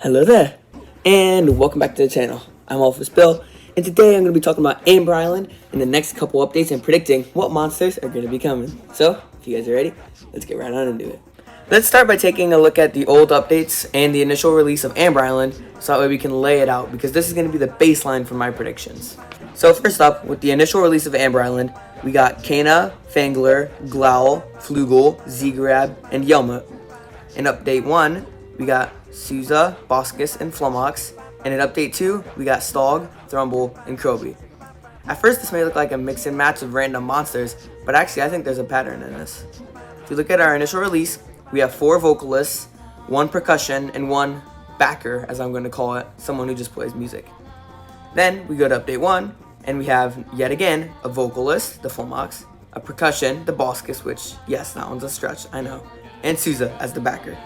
Hello there, and welcome back to the channel. I'm Office Bill, and today I'm going to be talking about Amber Island in the next couple updates and predicting what monsters are going to be coming. So, if you guys are ready, let's get right on into it. Let's start by taking a look at the old updates and the initial release of Amber Island, so that way we can lay it out, because this is going to be the baseline for my predictions. So first up, with the initial release of Amber Island, we got Kana, Fangler, Glowl, Flugel, Zegrab, and Yelma. In Update 1, we got Souza, Boskus, and Flumox. And in Update 2, we got Stog, Thrumble, and Kroby. At first, this may look like a mix and match of random monsters, but actually I think there's a pattern in this. If you look at our initial release, we have 4 vocalists, 1 percussion, and 1 backer, as I'm going to call it, someone who just plays music. Then we go to Update 1, and we have, yet again, a vocalist, the Flumox, a percussion, the Boskus, which, yes, that one's a stretch, I know, and Souza as the backer.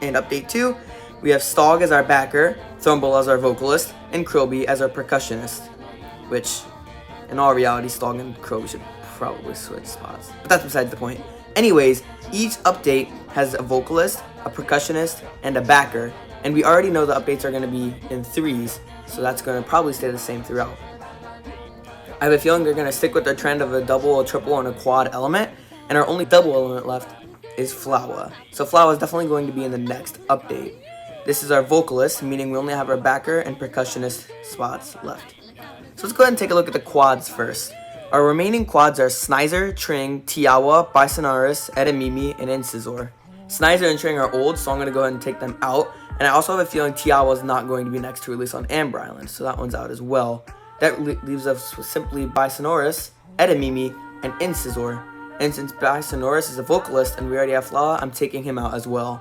In Update 2, we have Stog as our backer, Thrumble as our vocalist, and Kroby as our percussionist, which, in all reality, Stog and Kroby should probably switch spots, but that's besides the point. Anyways, each update has a vocalist, a percussionist, and a backer, and we already know the updates are going to be in 3s, so that's going to probably stay the same throughout. I have a feeling they're going to stick with their trend of a double, a triple, and a quad element, and our only double element left is Flower. So Flower is definitely going to be in the next update. This is our vocalist, meaning we only have our backer and percussionist spots left. So let's go ahead and take a look at the quads first. Our remaining quads are Snizer, Tring, Tiawa, Bisonaurus, Edamimi, and Incisaur. Snizer and Tring are old, so I'm going to go ahead and take them out. And I also have a feeling Tiawa is not going to be next to release on Amber Island, so that one's out as well. That leaves us with simply Bisonaurus, Edamimi, and Incisaur. And since Bisonaurus is a vocalist and we already have Flower, I'm taking him out as well.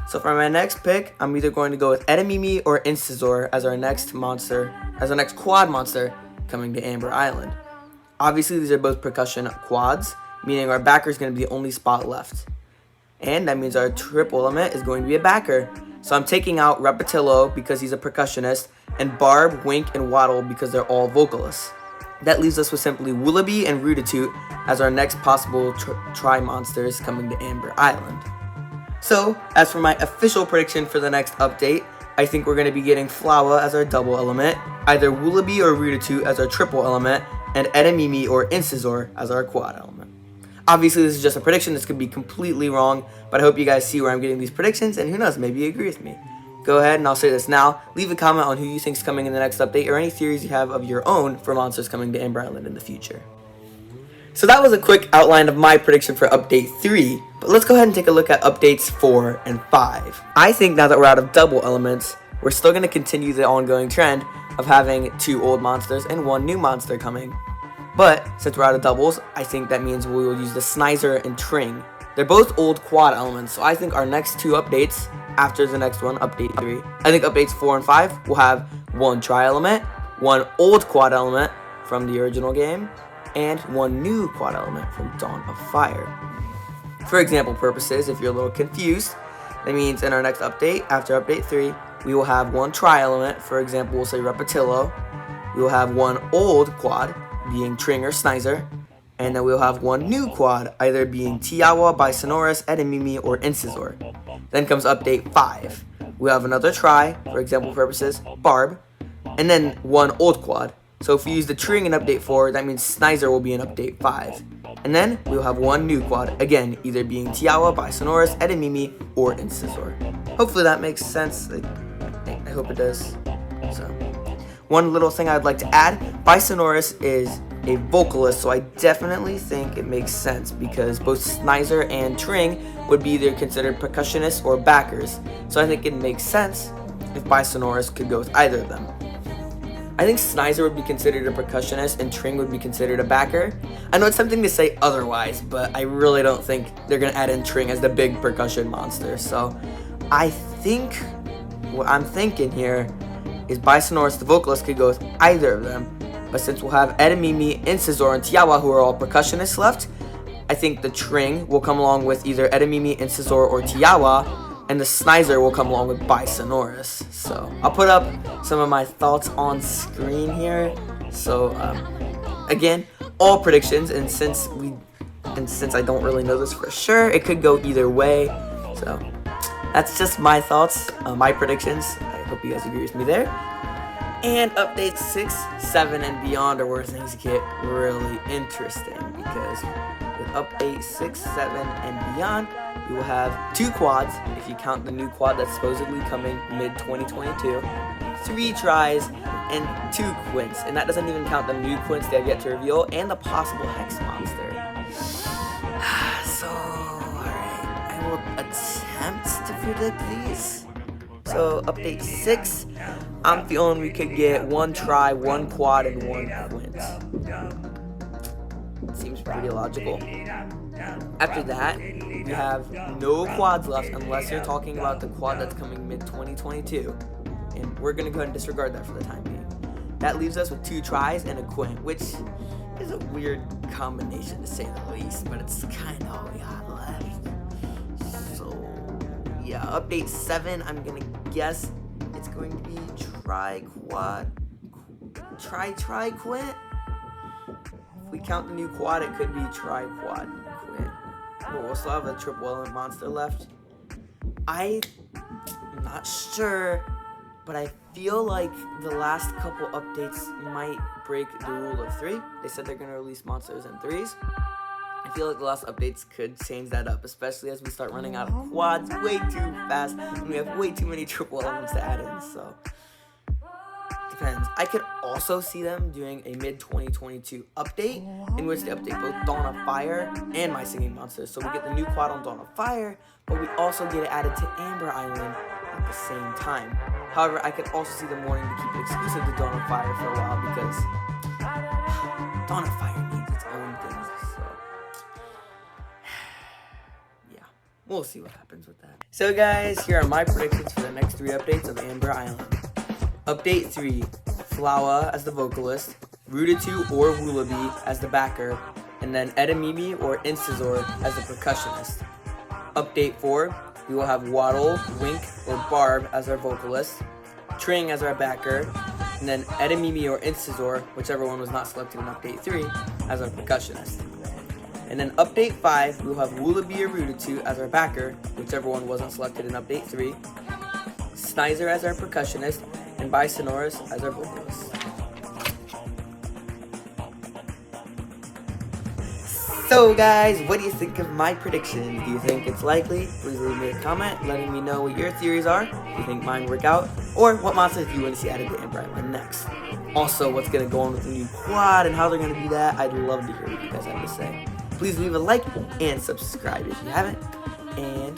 So for my next pick, I'm either going to go with Edamimi or Incisaur as our next monster, as our next quad monster coming to Amber Island. Obviously, these are both percussion quads, meaning our backer is going to be the only spot left. And that means our triple element is going to be a backer. So I'm taking out Repetillo because he's a percussionist, and Barb, Wink, and Waddle because they're all vocalists. That leaves us with simply Willoughby and Ruditoot as our next possible tri-monsters coming to Amber Island. So, as for my official prediction for the next update, I think we're going to be getting Flower as our double element, either Willoughby or Ruditoot as our triple element, and Edamimi or Incisaur as our quad element. Obviously, this is just a prediction. This could be completely wrong, but I hope you guys see where I'm getting these predictions, and who knows, maybe you agree with me. Go ahead, and I'll say this now. Leave a comment on who you think is coming in the next update, or any theories you have of your own for monsters coming to Amber Island in the future. So that was a quick outline of my prediction for Update 3, but let's go ahead and take a look at Updates 4 and 5. I think now that we're out of double elements, we're still going to continue the ongoing trend of having 2 old monsters and 1 new monster coming. But, since we're out of doubles, I think that means we will use the Snizer and Tring. They're both old quad elements, so I think our next 2 updates, after the next one, Update 3, I think Updates 4 and 5 will have 1 tri-element, 1 old quad element from the original game, and 1 new quad element from Dawn of Fire. For example purposes, if you're a little confused, that means in our next update, after Update 3, we will have 1 tri-element, for example, we'll say Repetillo, we will have 1 old quad, being Tring or Snizer, and then we'll have 1 new quad, either being Tiawa, Bisonaurus, Edamimi, or Incisaur. Then comes Update 5. We'll have another tri, for example purposes, Barb, and then 1 old quad. So if we use the Tring in Update 4, that means Snizer will be in Update 5. And then we'll have 1 new quad, again, either being Tiawa, Bisonaurus, Edamimi, or Incisaur. Hopefully that makes sense. I hope it does. So, one little thing I'd like to add, Bisonaurus is a vocalist, so I definitely think it makes sense because both Snizer and Tring would be either considered percussionists or backers. So I think it makes sense if Bisonaurus could go with either of them. I think Snizer would be considered a percussionist and Tring would be considered a backer. I know it's tempting to say otherwise, but I really don't think they're going to add in Tring as the big percussion monster. So I think what I'm thinking here is Bisonaurus, the vocalist, could go with either of them. But since we'll have Edamimi, Incisaur, and Tiawa, who are all percussionists left, I think the Tring will come along with either Edamimi, Incisaur, or Tiawa, and the Snizer will come along with Bisonaurus. So I'll put up some of my thoughts on screen here. So again, all predictions, and since I don't really know this for sure, it could go either way. So that's just my thoughts, my predictions. I hope you guys agree with me there. And updates 6, 7, and beyond are where things get really interesting, because with update 6, 7, and beyond, you will have 2 quads, if you count the new quad that's supposedly coming mid-2022, 3 tries, and 2 quints. And that doesn't even count the new quints they have yet to reveal, and the possible Hex monster. So, alright, I will attempt to predict these. So, update 6, I'm feeling we could get 1 try, 1 quad, and 1 quint. Seems pretty logical. After that, we have no quads left unless you're talking about the quad that's coming mid-2022. And we're going to go ahead and disregard that for the time being. That leaves us with 2 tries and a quint, which is a weird combination to say the least, but it's kind of all we got left. So, yeah, update 7, I'm going to guess it's going to be try quint. If we count the new quad, it could be try quad quint. But we'll still have a triple element monster left. I'm not sure, but I feel like the last couple updates might break the rule of 3. They said they're going to release monsters in 3s. I feel like the last updates could change that up, especially as we start running out of quads way too fast and we have way too many triple elements to add in, so depends. I could also see them doing a mid-2022 update in which they update both Dawn of Fire and My Singing Monsters. So we get the new quad on Dawn of Fire, but we also get it added to Amber Island at the same time. However, I could also see them wanting to keep it exclusive to Dawn of Fire for a while because Dawn of Fire needs its own things. So yeah, we'll see what happens with that. So guys, here are my predictions for the next 3 updates of Amber Island. Update 3, Flower as the vocalist, Rudatu or Woolabee as the backer, and then Edamame or Instazor as the percussionist. Update 4, we will have Waddle, Wink, or Barb as our vocalist, Tring as our backer, and then Edamame or Instazor, whichever one was not selected in Update 3, as our percussionist. And then Update 5, we'll have Woolabee or Rudatu as our backer, whichever one wasn't selected in Update 3, Snizer as our percussionist, and Bisonoris as our vocalist. So guys, what do you think of my predictions? Do you think it's likely? Please leave me a comment letting me know what your theories are. Do you think mine work out? Or what monsters do you want to see added to Amber Island next? Also, what's going to go on with the new quad and how they're going to do that? I'd love to hear what you guys have to say. Please leave a like and subscribe if you haven't. And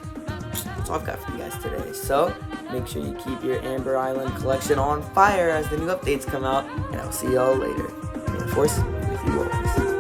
that's all I've got for you guys today. So, make sure you keep your Amber Island collection on fire as the new updates come out. And I'll see y'all later. And of course, with you always.